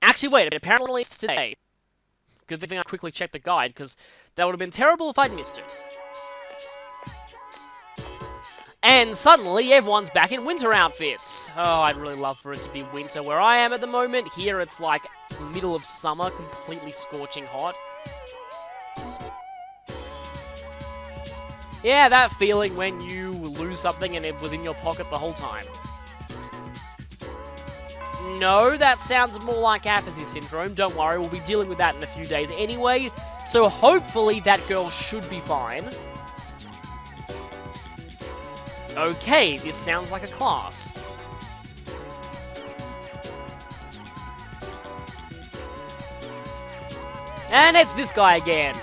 Actually, wait, apparently it's today. Good thing I quickly checked the guide, because that would have been terrible if I'd missed it. And suddenly, everyone's back in winter outfits. Oh, I'd really love for it to be winter where I am at the moment. Here, it's like middle of summer, completely scorching hot. Yeah, that feeling when you lose something and it was in your pocket the whole time. No, that sounds more like apathy syndrome. Don't worry, we'll be dealing with that in a few days anyway. So hopefully that girl should be fine. Okay, this sounds like a class. And it's this guy again.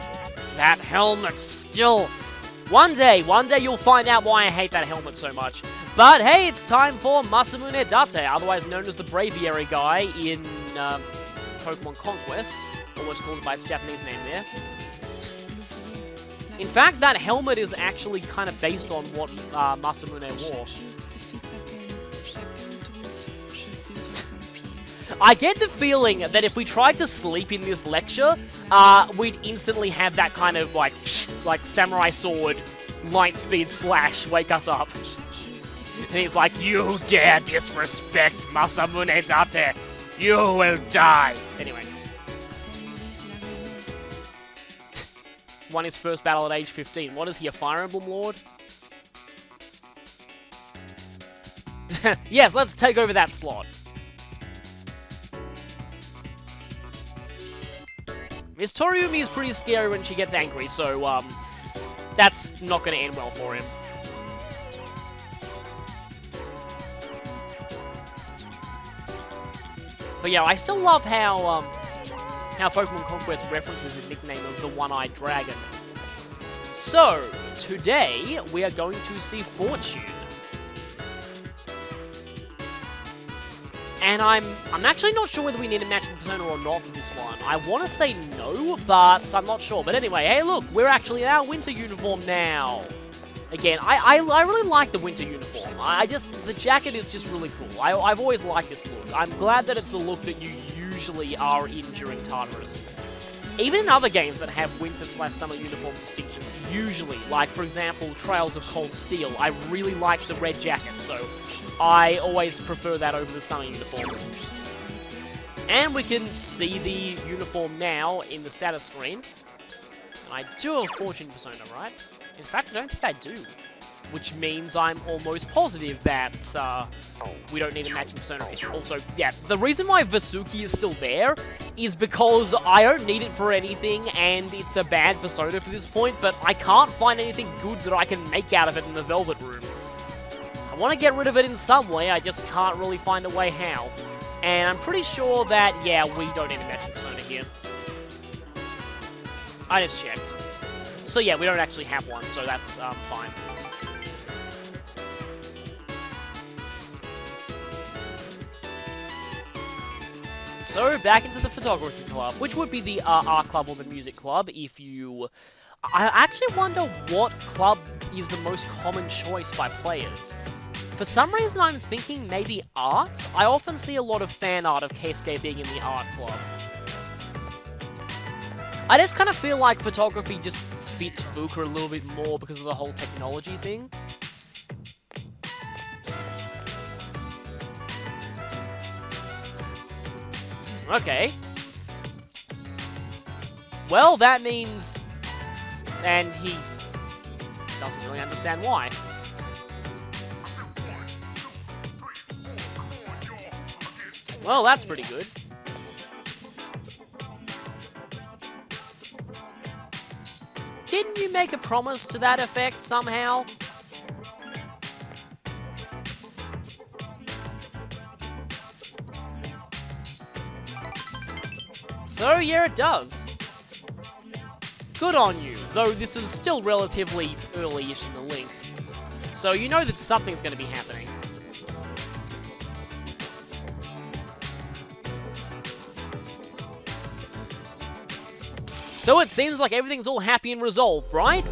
That helmet still. One day you'll find out why I hate that helmet so much. But hey, it's time for Masamune Date, otherwise known as the Braviary guy in Pokemon Conquest. Almost called it by its Japanese name there. In fact, that helmet is actually kind of based on what Masamune wore. I get the feeling that if we tried to sleep in this lecture, we'd instantly have that kind of like samurai sword, light speed slash wake us up. And he's like, "You dare disrespect Masamune Date, you will die." Anyway. Won his first battle at age 15. What is he, a Fire Emblem Lord? Yes, let's take over that slot. Miss Toriumi is pretty scary when she gets angry, so, that's not going to end well for him. But yeah, I still love how Pokemon Conquest references the nickname of the One-Eyed Dragon. So, today, we are going to see Fortune. And I'm actually not sure whether we need a matching persona or not for this one. I want to say no, but I'm not sure. But anyway, hey look, we're actually in our winter uniform now. Again, I really like the winter uniform. The jacket is just really cool. I've always liked this look. I'm glad that it's the look that you usually are in during Tartarus. Even in other games that have winter/summer uniform distinctions, usually, like for example, Trails of Cold Steel, I really like the red jacket, so I always prefer that over the summer uniforms. And we can see the uniform now in the status screen. And I do have a Fortune persona, right? In fact, I don't think I do. Which means I'm almost positive that we don't need a matching persona. Also, yeah, the reason why Vasuki is still there is because I don't need it for anything, and it's a bad persona for this point, but I can't find anything good that I can make out of it in the Velvet Room. I want to get rid of it in some way, I just can't really find a way how. And I'm pretty sure that, yeah, we don't need a matching persona here. I just checked. So yeah, we don't actually have one, so that's fine. So, back into the photography club, which would be the art club or the music club if you... I actually wonder what club is the most common choice by players. For some reason, I'm thinking maybe art? I often see a lot of fan art of Keisuke being in the art club. I just kind of feel like photography just fits Fuka a little bit more because of the whole technology thing. Okay. Well, that means... And he doesn't really understand why. Well, that's pretty good. Didn't you make a promise to that effect somehow? So, yeah, it does. Good on you, though this is still relatively early-ish in the link. So you know that something's going to be happening. So it seems like everything's all happy and resolved, right?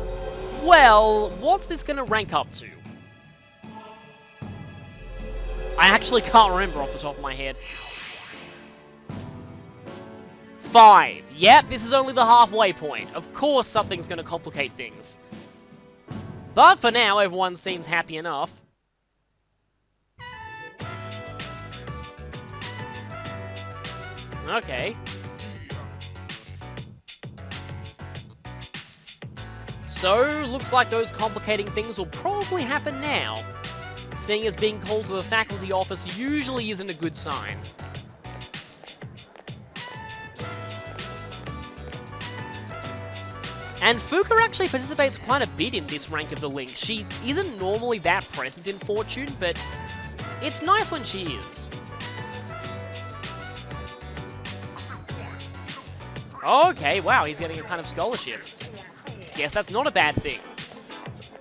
Well, what's this going to rank up to? I actually can't remember off the top of my head. 5. Yep, this is only the halfway point. Of course something's going to complicate things. But for now, everyone seems happy enough. Okay. So, looks like those complicating things will probably happen now. Seeing as being called to the faculty office usually isn't a good sign. And Fuka actually participates quite a bit in this rank of the link. She isn't normally that present in Fortune, but it's nice when she is. Okay, wow, he's getting a kind of scholarship. Guess that's not a bad thing.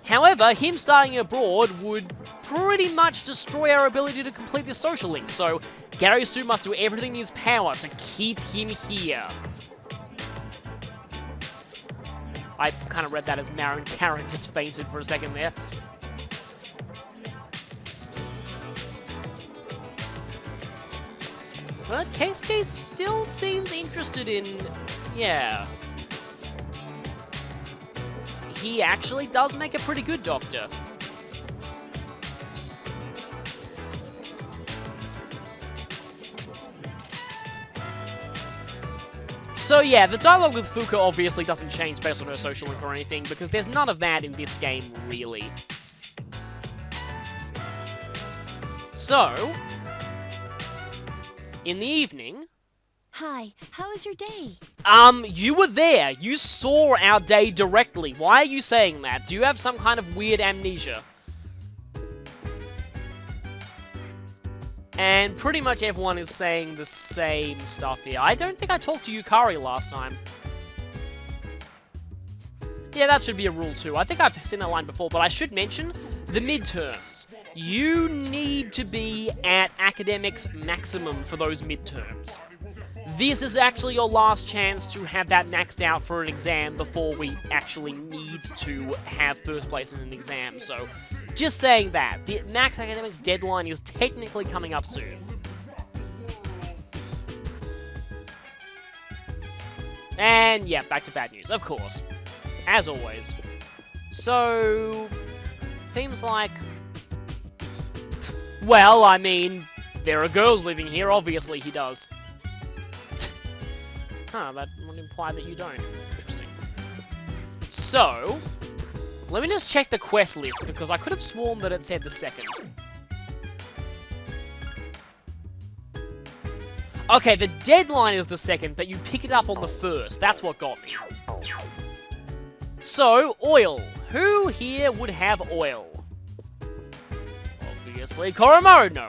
However, him starting abroad would pretty much destroy our ability to complete this social link, so Gary Sue must do everything in his power to keep him here. I kind of read that as Marin Karen just fainted for a second there. But Keisuke still seems interested in... yeah. He actually does make a pretty good doctor. So yeah, the dialogue with Fuka obviously doesn't change based on her social link or anything, because there's none of that in this game, really. So, in the evening... Hi, how was your day? You were there. You saw our day directly. Why are you saying that? Do you have some kind of weird amnesia? And pretty much everyone is saying the same stuff here. I don't think I talked to Yukari last time. Yeah, that should be a rule too. I think I've seen that line before, but I should mention the midterms. You need to be at academics maximum for those midterms. This is actually your last chance to have that maxed out for an exam before we actually need to have first place in an exam, so just saying that. The max academics deadline is technically coming up soon. And yeah, back to bad news, of course. As always. So, seems like... well, I mean, there are girls living here, obviously he does. Huh, that would imply that you don't. Interesting. So, let me just check the quest list, because I could have sworn that it said the 2nd. Okay, the deadline is the 2nd, but you pick it up on the 1st. That's what got me. So, oil. Who here would have oil? Obviously, Koromaru, no.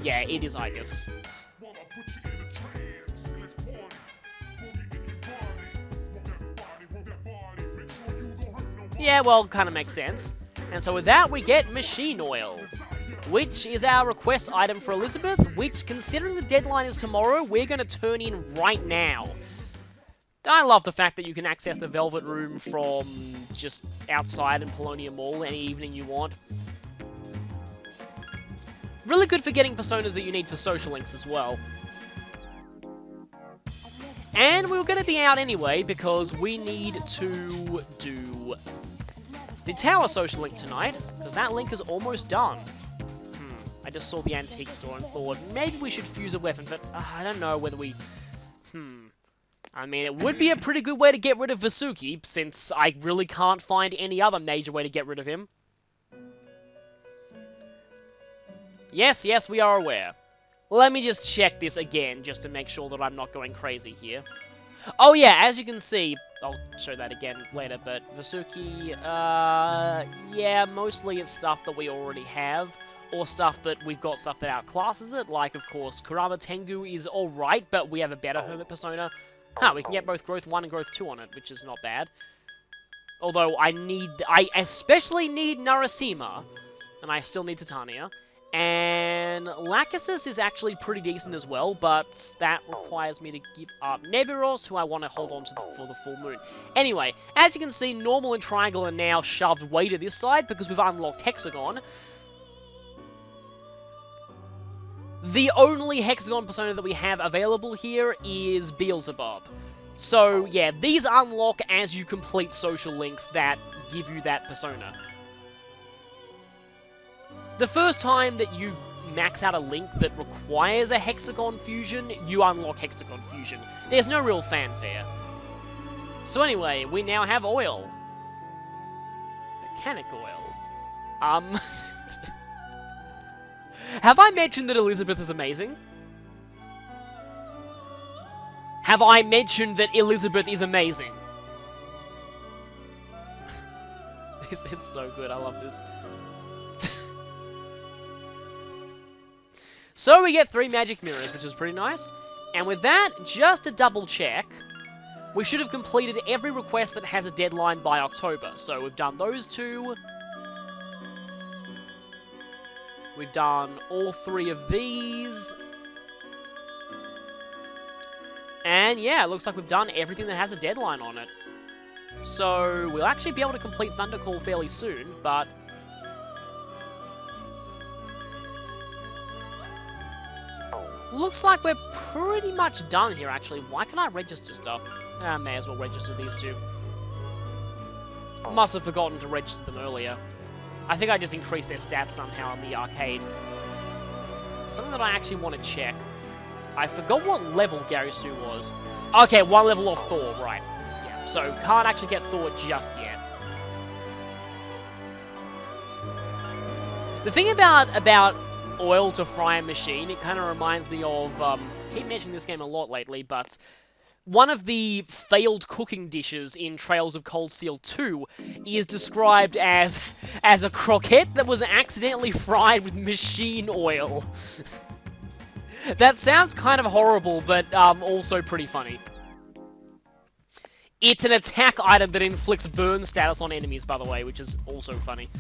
Yeah, it is Igus. Yeah, well, kind of makes sense. And so with that, we get machine oil, which is our request item for Elizabeth, which, considering the deadline is tomorrow, we're going to turn in right now. I love the fact that you can access the Velvet Room from just outside in Paulownia Mall any evening you want. Really good for getting personas that you need for social links as well. And we were going to be out anyway, because we need to do the Tower social link tonight, because that link is almost done. I just saw the antique store and thought, maybe we should fuse a weapon, but I don't know whether we... I mean, it would be a pretty good way to get rid of Vasuki, since I really can't find any other major way to get rid of him. Yes, we are aware. Let me just check this again, just to make sure that I'm not going crazy here. Oh yeah, as you can see, I'll show that again later, but Vasuki, yeah, mostly it's stuff that we already have, or stuff that we've got stuff that outclasses it, like, of course, Kurama Tengu is alright, but we have a better Hermit persona. We can get both Growth 1 and Growth 2 on it, which is not bad. Although, I especially need Narasima, and I still need Titania. And Lachesis is actually pretty decent as well, but that requires me to give up Neburos, who I want to hold on to for the full moon. Anyway, as you can see, Normal and Triangle are now shoved way to this side because we've unlocked Hexagon. The only Hexagon persona that we have available here is Beelzebub. So, yeah, these unlock as you complete social links that give you that persona. The first time that you max out a link that requires a Hexagon fusion, you unlock Hexagon fusion. There's no real fanfare. So anyway, we now have oil. Mechanic oil. Have I mentioned that Elizabeth is amazing? Have I mentioned that Elizabeth is amazing? This is so good, I love this. So we get 3 magic mirrors, which is pretty nice. And with that, just to double check, we should have completed every request that has a deadline by October. So we've done those 2. We've done all 3 of these. And yeah, it looks like we've done everything that has a deadline on it. So we'll actually be able to complete Thundercall fairly soon, but... looks like we're pretty much done here, actually. Why can't I register stuff? I may as well register these 2. Must have forgotten to register them earlier. I think I just increased their stats somehow in the arcade. Something that I actually want to check. I forgot what level Gary Stu was. Okay, 1 level off Thor, right. Yeah, so can't actually get Thor just yet. The thing about oil to fry a machine, it kind of reminds me of, I keep mentioning this game a lot lately, but one of the failed cooking dishes in Trails of Cold Steel 2 is described as a croquette that was accidentally fried with machine oil. That sounds kind of horrible, but also pretty funny. It's an attack item that inflicts burn status on enemies, by the way, which is also funny.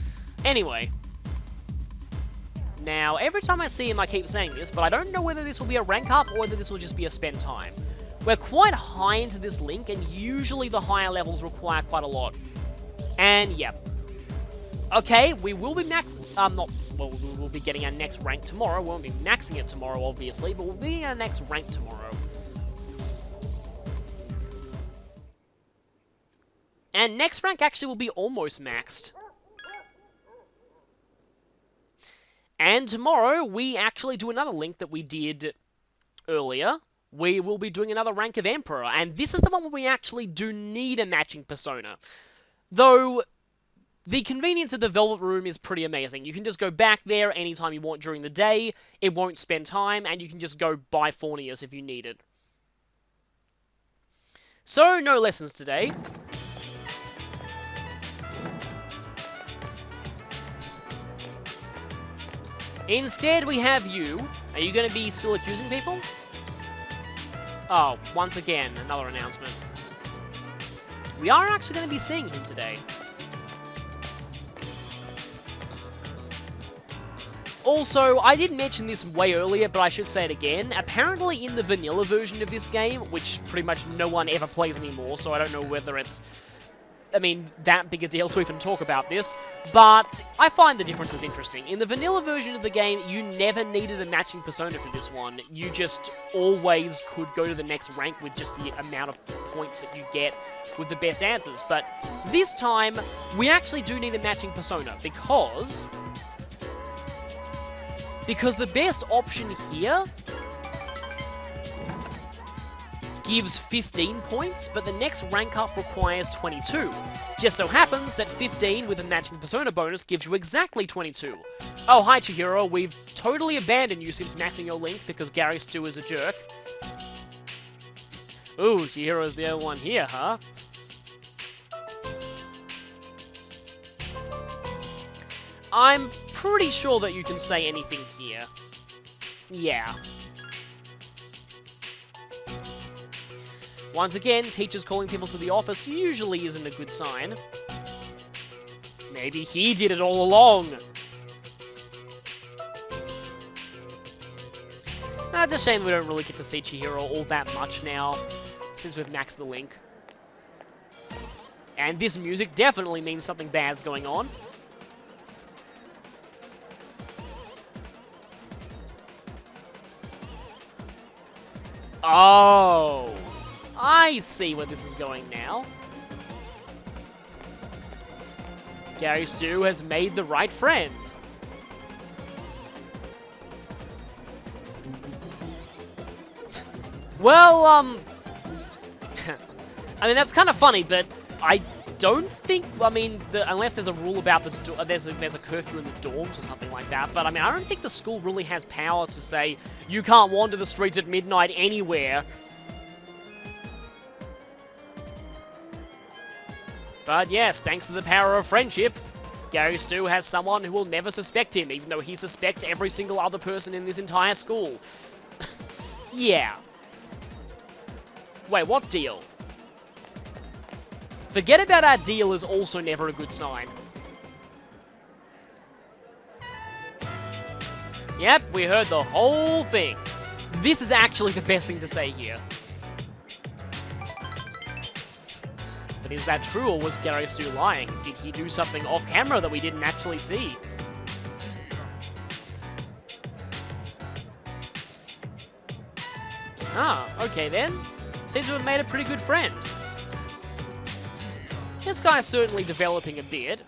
Anyway. Now, every time I see him, I keep saying this, but I don't know whether this will be a rank up or whether this will just be a spend time. We're quite high into this link, and usually the higher levels require quite a lot. And, yeah. Okay, we will be we'll be getting our next rank tomorrow. We won't be maxing it tomorrow, obviously, but we'll be getting our next rank tomorrow. And next rank actually will be almost maxed. And tomorrow, we actually do another link that we did earlier. We will be doing another rank of Emperor, and this is the one where we actually do need a matching persona. Though, the convenience of the Velvet Room is pretty amazing. You can just go back there anytime you want during the day, it won't spend time, and you can just go buy Fornius if you need it. So, no lessons today. Instead, we have you. Are you going to be still accusing people? Oh, once again, another announcement. We are actually going to be seeing him today. Also, I did mention this way earlier, but I should say it again. Apparently in the vanilla version of this game, which pretty much no one ever plays anymore, so I don't know whether it's, that big a deal to even talk about this, but I find the differences interesting. In the vanilla version of the game, you never needed a matching persona for this one. You just always could go to the next rank with just the amount of points that you get with the best answers. But this time, we actually do need a matching persona, because the best option here gives 15 points, but the next rank up requires 22. Just so happens that 15 with a matching persona bonus gives you exactly 22. Oh, hi Chihiro, we've totally abandoned you since maxing your link because Gary Stu is a jerk. Ooh, Chihiro's the only one here, huh? I'm pretty sure that you can say anything here. Yeah. Once again, teachers calling people to the office usually isn't a good sign. Maybe he did it all along. It's a shame we don't really get to see Chihiro all that much now, since we've maxed the link. And this music definitely means something bad's going on. Oh, I see where this is going now. Gary Stu has made the right friend. Well, I mean, that's kind of funny, but I don't think, I mean, unless there's a rule about there's a curfew in the dorms or something like that, but I mean, I don't think the school really has powers to say, you can't wander the streets at midnight anywhere. But yes, thanks to the power of friendship, Gary Stu has someone who will never suspect him, even though he suspects every single other person in this entire school. Yeah. Wait, what deal? Forget about our deal is also never a good sign. Yep, we heard the whole thing. This is actually the best thing to say here. But is that true, or was Gary Stu lying? Did he do something off camera that we didn't actually see? Ah, okay then. Seems to have made a pretty good friend. This guy's certainly developing a bit.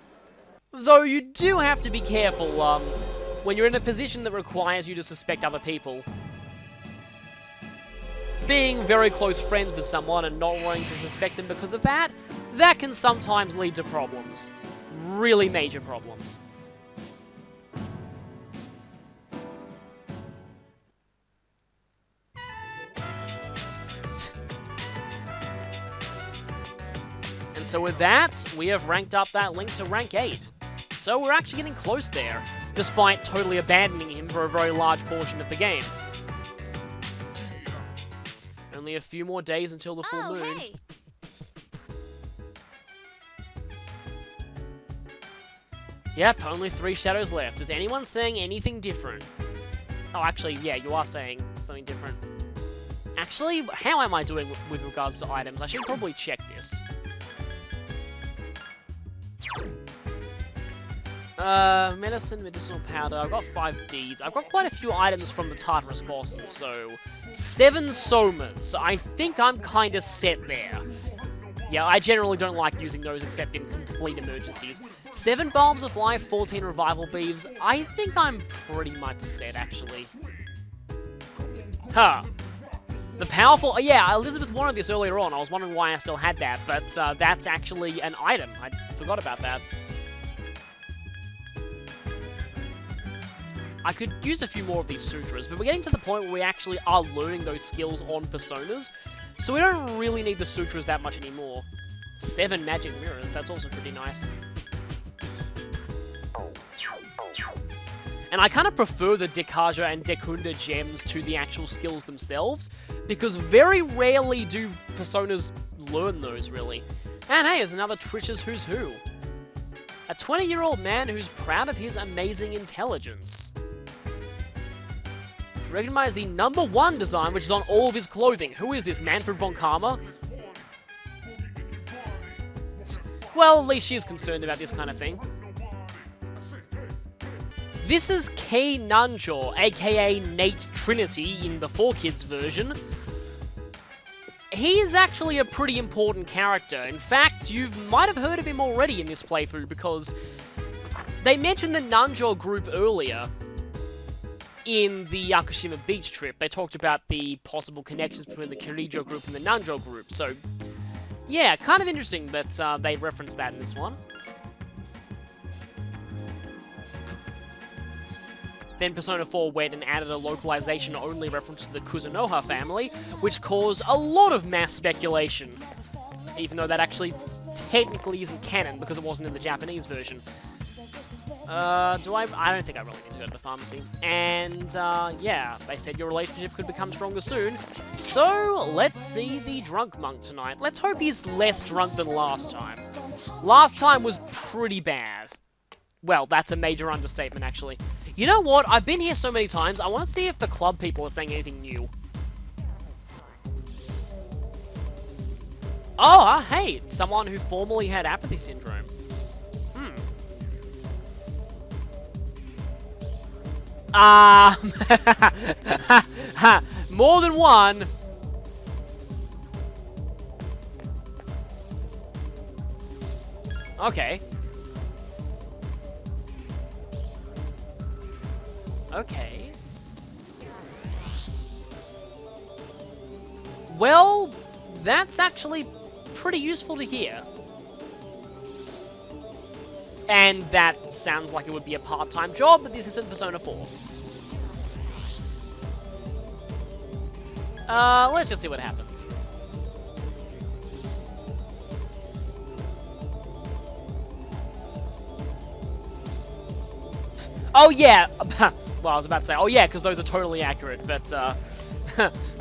Though you do have to be careful, when you're in a position that requires you to suspect other people. Being very close friends with someone and not wanting to suspect them because of that, that can sometimes lead to problems. Really major problems. And so with that, we have ranked up that Link to rank 8. So we're actually getting close there, despite totally abandoning him for a very large portion of the game. Only a few more days until the full moon. Hey. Yep, only 3 shadows left. Is anyone saying anything different? Oh, actually, yeah, you are saying something different. Actually, how am I doing with regards to items? I should probably check this. Medicine, medicinal powder. I've got 5 beads. I've got quite a few items from the Tartarus bosses, so 7 somas. I think I'm kind of set there. Yeah, I generally don't like using those except in complete emergencies. 7 bulbs of life, 14 revival beads. I think I'm pretty much set, actually. Huh. The powerful... Oh, yeah, Elizabeth wanted this earlier on. I was wondering why I still had that, but that's actually an item. I forgot about that. I could use a few more of these sutras, but we're getting to the point where we actually are learning those skills on personas, so we don't really need the sutras that much anymore. 7 magic mirrors, that's also pretty nice. And I kind of prefer the Dekaja and Dekunda gems to the actual skills themselves, because very rarely do personas learn those, really. And hey, there's another Trish's Who's Who. A 20-year-old man who's proud of his amazing intelligence. Recognize the #1 design, which is on all of his clothing. Who is this, Manfred von Karma? Well, at least she is concerned about this kind of thing. This is Kei Nanjo, aka Nate Trinity in the 4Kids version. He is actually a pretty important character. In fact, you might have heard of him already in this playthrough because they mentioned the Nanjo group earlier in the Yakushima Beach trip. They talked about the possible connections between the Kirijo group and the Nanjo group. So, yeah, kind of interesting that they referenced that in this one. Then Persona 4 went and added a localization-only reference to the Kuzunoha family, which caused a lot of mass speculation. Even though that actually technically isn't canon because it wasn't in the Japanese version. I don't think I really need to go to the pharmacy. And, yeah, they said your relationship could become stronger soon. So, let's see the drunk monk tonight. Let's hope he's less drunk than last time. Last time was pretty bad. Well, that's a major understatement, actually. You know what? I've been here so many times, I want to see if the club people are saying anything new. Oh, hey, it's someone who formerly had apathy syndrome. More than one. Okay. Okay. Well, that's actually pretty useful to hear. And that sounds like it would be a part-time job, but this isn't Persona 4. Let's just see what happens. Oh, yeah! Well, I was about to say, oh yeah, because those are totally accurate, but,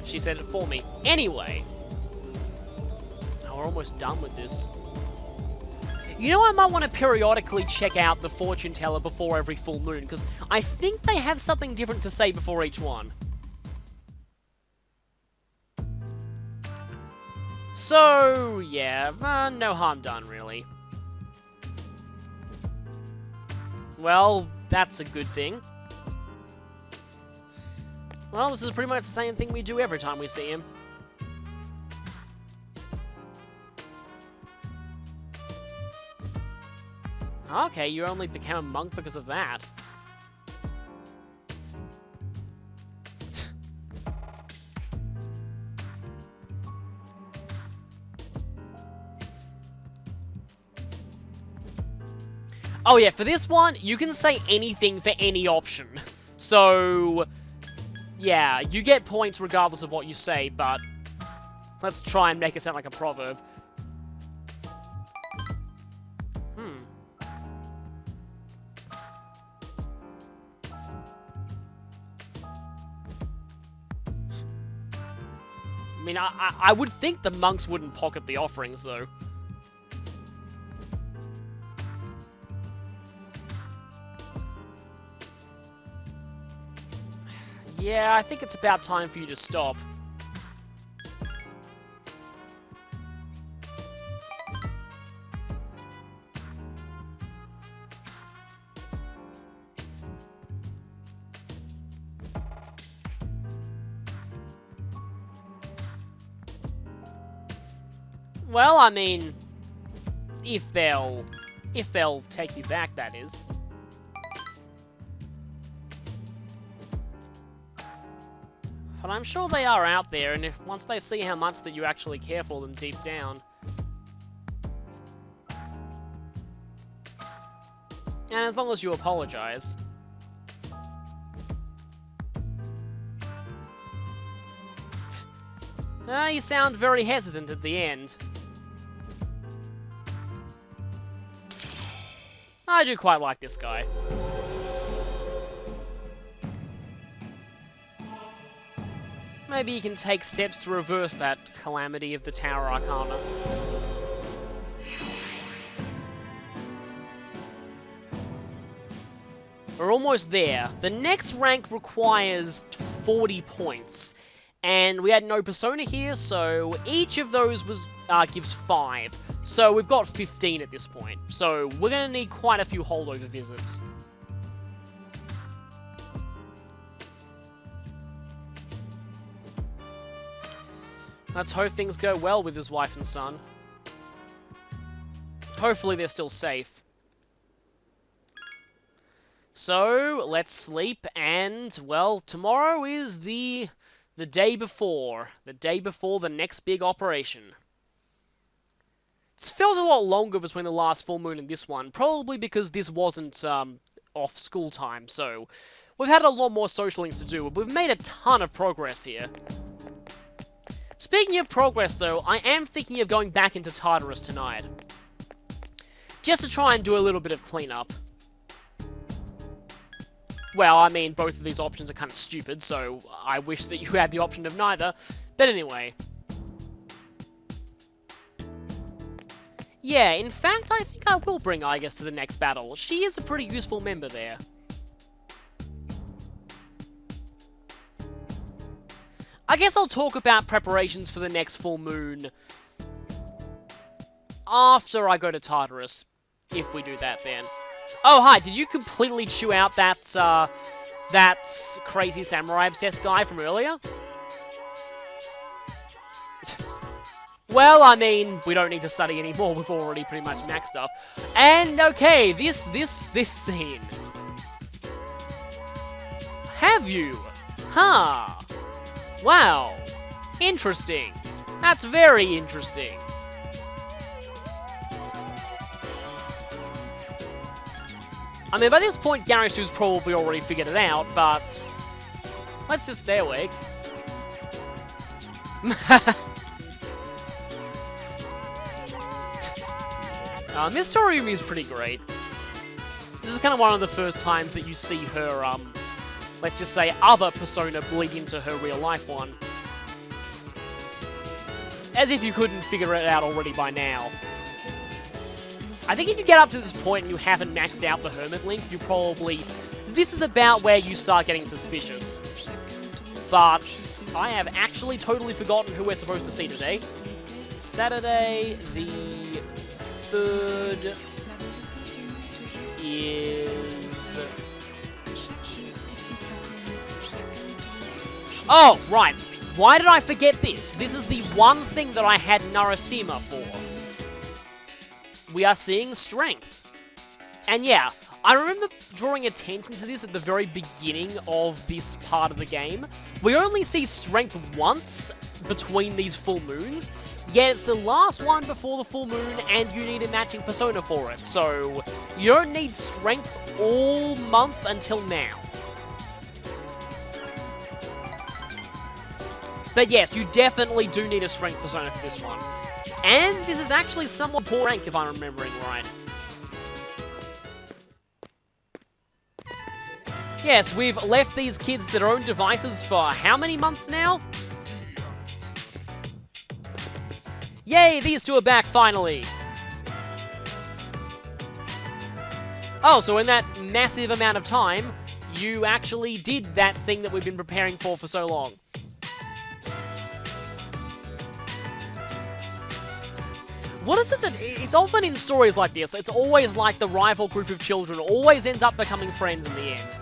she said it for me. Anyway. Oh, we're almost done with this. You know, I might want to periodically check out the fortune teller before every full moon, because I think they have something different to say before each one. So, yeah, no harm done, really. Well, that's a good thing. Well, this is pretty much the same thing we do every time we see him. Okay, you only became a monk because of that. Oh yeah, for this one, you can say anything for any option. So, yeah, you get points regardless of what you say, but let's try and make it sound like a proverb. I mean, I would think the monks wouldn't pocket the offerings, though. Yeah, I think it's about time for you to stop. Well, I mean, if they'll take you back, that is. But I'm sure they are out there, and if once they see how much that you actually care for them deep down. And as long as you apologize. You sound very hesitant at the end. I do quite like this guy. Maybe you can take steps to reverse that calamity of the Tower Arcana. We're almost there. The next rank requires 40 points. And we had no Persona here, so each of those gives 5. So we've got 15 at this point. So we're going to need quite a few holdover visits. Let's hope things go well with his wife and son. Hopefully they're still safe. So, let's sleep, and, well, tomorrow is the day before. The day before the next big operation. It's felt a lot longer between the last full moon and this one, probably because this wasn't off school time, so we've had a lot more social things to do, but we've made a ton of progress here. Speaking of progress, though, I am thinking of going back into Tartarus tonight. Just to try and do a little bit of cleanup. Well, I mean, both of these options are kind of stupid, so I wish that you had the option of neither. But anyway. Yeah, in fact, I think I will bring Igus to the next battle. She is a pretty useful member there. I guess I'll talk about preparations for the next full moon after I go to Tartarus, if we do that then. Oh, hi, did you completely chew out that crazy samurai-obsessed guy from earlier? Well, I mean, we don't need to study anymore. We've already pretty much maxed stuff. And, okay, this scene. Have you? Huh. Wow. Interesting. That's very interesting. I mean, by this point, Gary Sue's probably already figured it out, but let's just stay awake. Miss Toriumi is pretty great. This is kind of one of the first times that you see her, let's just say, other persona bleed into her real-life one. As if you couldn't figure it out already by now. I think if you get up to this point and you haven't maxed out the Hermit Link, you probably... This is about where you start getting suspicious. But I have actually totally forgotten who we're supposed to see today. Saturday the 3rd is... Oh, right. Why did I forget this? This is the one thing that I had Narasimha for. We are seeing strength. And yeah, I remember drawing attention to this at the very beginning of this part of the game. We only see strength once between these full moons, yet it's the last one before the full moon and you need a matching persona for it. So, you don't need strength all month until now. But yes, you definitely do need a strength persona for this one. And this is actually somewhat poor rank if I'm remembering right. Yes, we've left these kids to their own devices for how many months now? Yay, these two are back finally! Oh, so in that massive amount of time, you actually did that thing that we've been preparing for so long. What is it that... It's often in stories like this, it's always like the rival group of children always ends up becoming friends in the end.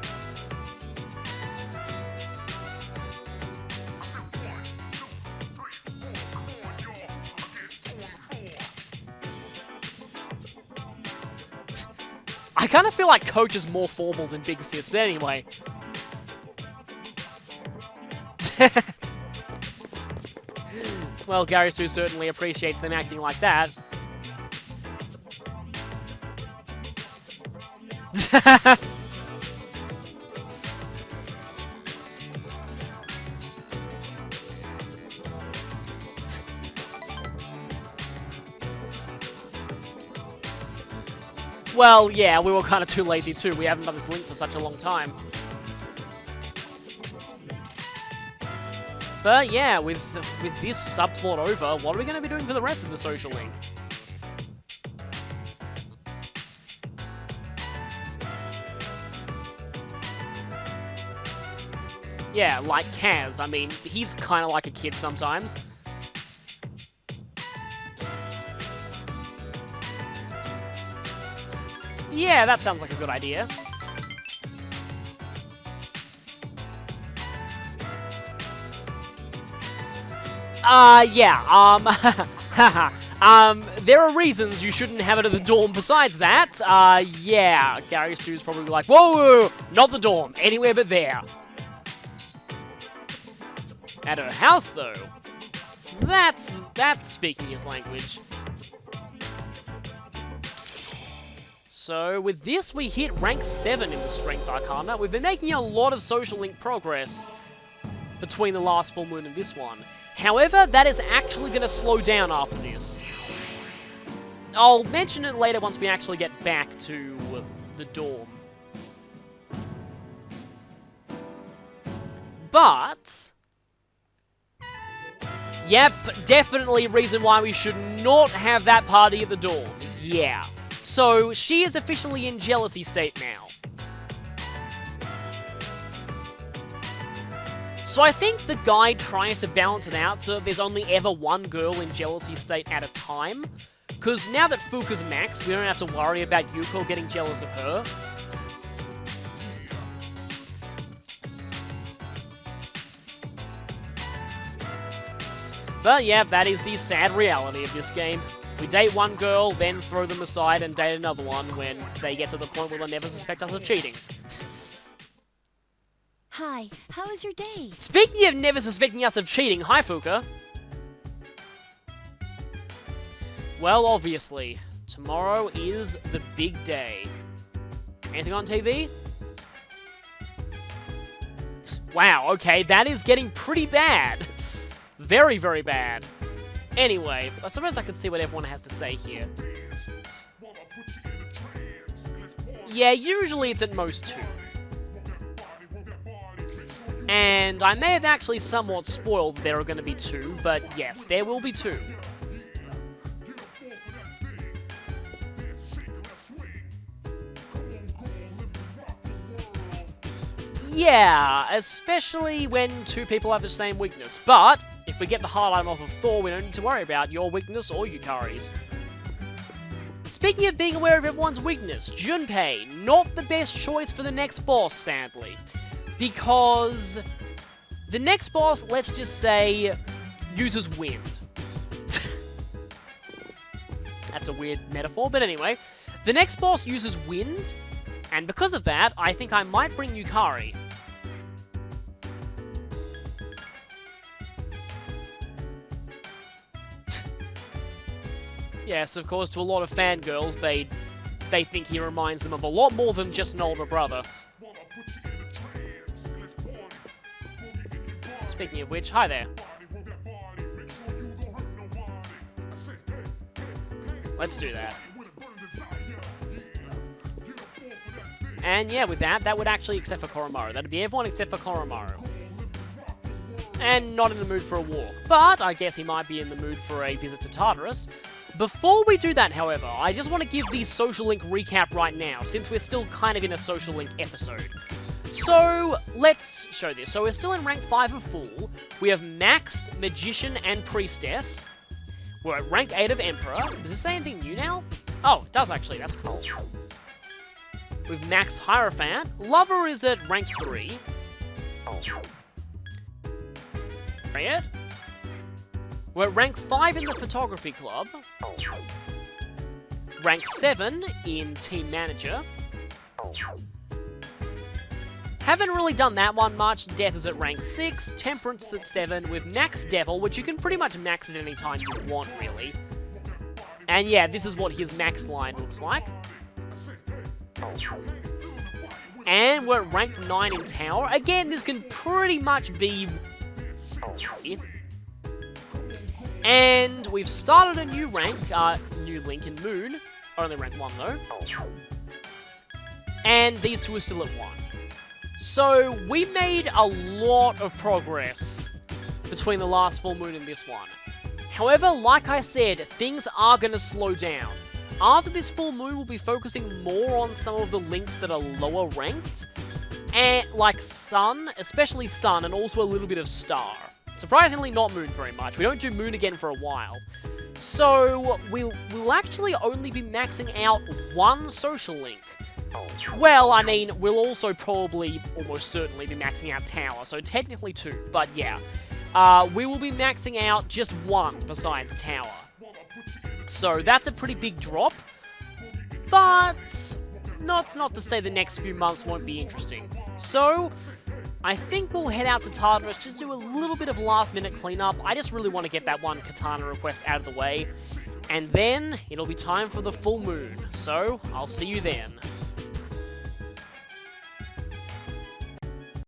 I kind of feel like Coach is more formal than Big Sis, but anyway. Well, Gary Sue certainly appreciates them acting like that. Well, yeah, we were kind of too lazy too. We haven't done this link for such a long time. But yeah, with this subplot over, what are we going to be doing for the rest of the social link? Yeah, like Kaz. I mean, he's kind of like a kid sometimes. Yeah, that sounds like a good idea. There are reasons you shouldn't have it at the dorm besides that. Yeah, Gary Stu's probably like, whoa, not the dorm, anywhere but there. At her house, though. That's speaking his language. So, with this, we hit rank 7 in the Strength Arcana. We've been making a lot of social link progress between the last full moon and this one. However, that is actually going to slow down after this. I'll mention it later once we actually get back to the dorm. But... Yep, definitely a reason why we should not have that party at the dorm. Yeah. So, she is officially in jealousy state now. So I think the guide tries to balance it out so that there's only ever one girl in jealousy state at a time. Because now that Fuka's max, we don't have to worry about Yuko getting jealous of her. But yeah, that is the sad reality of this game. We date one girl, then throw them aside and date another one when they get to the point where they'll never suspect us of cheating. Hi, how was your day? Speaking of never suspecting us of cheating, hi Fuka. Well, obviously, tomorrow is the big day. Anything on TV? Wow, okay, that is getting pretty bad. Very, very bad. Anyway, I suppose I could see what everyone has to say here. Yeah, usually it's at most 2. And I may have actually somewhat spoiled that there are going to be 2, but yes, there will be 2. Yeah, especially when 2 people have the same weakness. But if we get the hard item off of Thor, we don't need to worry about your weakness or Yukari's. Speaking of being aware of everyone's weakness, Junpei, not the best choice for the next boss, sadly. Because the next boss, let's just say, uses wind. That's a weird metaphor, but anyway. The next boss uses wind, and because of that, I think I might bring Yukari. Yes, of course, to a lot of fangirls, they think he reminds them of a lot more than just an older brother. Speaking of which, hi there. Let's do that. And yeah, with that, that would actually, except for Koromaru. That'd be everyone except for Koromaru. And not in the mood for a walk. But I guess he might be in the mood for a visit to Tartarus. Before we do that, however, I just want to give the Social Link recap right now, since we're still kind of in a Social Link episode. So, let's show this. So we're still in rank 5 of Fool. We have Max, Magician, and Priestess. We're at rank 8 of Emperor. Does this say anything new now? Oh, it does actually. That's cool. With Max Hierophant. Lover is at rank 3. Right. We're at rank 5 in the Photography Club. Rank 7 in Team Manager. Haven't really done that one much. Death is at rank 6, Temperance is at 7, with Max Devil, which you can pretty much max at any time you want, really. And yeah, this is what his max line looks like. And we're at rank 9 in Tower. Again, this can pretty much be... And we've started a new rank, new Link in Moon. Only rank 1 though. And these two are still at 1. So, we made a lot of progress between the last full moon and this one. However, like I said, things are going to slow down. After this full moon, we'll be focusing more on some of the links that are lower ranked, and like Sun, especially Sun, and also a little bit of Star. Surprisingly, not Moon very much. We don't do Moon again for a while. So, we'll actually only be maxing out 1 social link. Well, I mean, we'll also probably, almost certainly, be maxing out Tower, so technically 2, but yeah. We will be maxing out just 1 besides Tower. So that's a pretty big drop, but that's not to say the next few months won't be interesting. So, I think we'll head out to Tartarus, just do a little bit of last-minute cleanup. I just really want to get that one Katana request out of the way, and then it'll be time for the full moon. So, I'll see you then.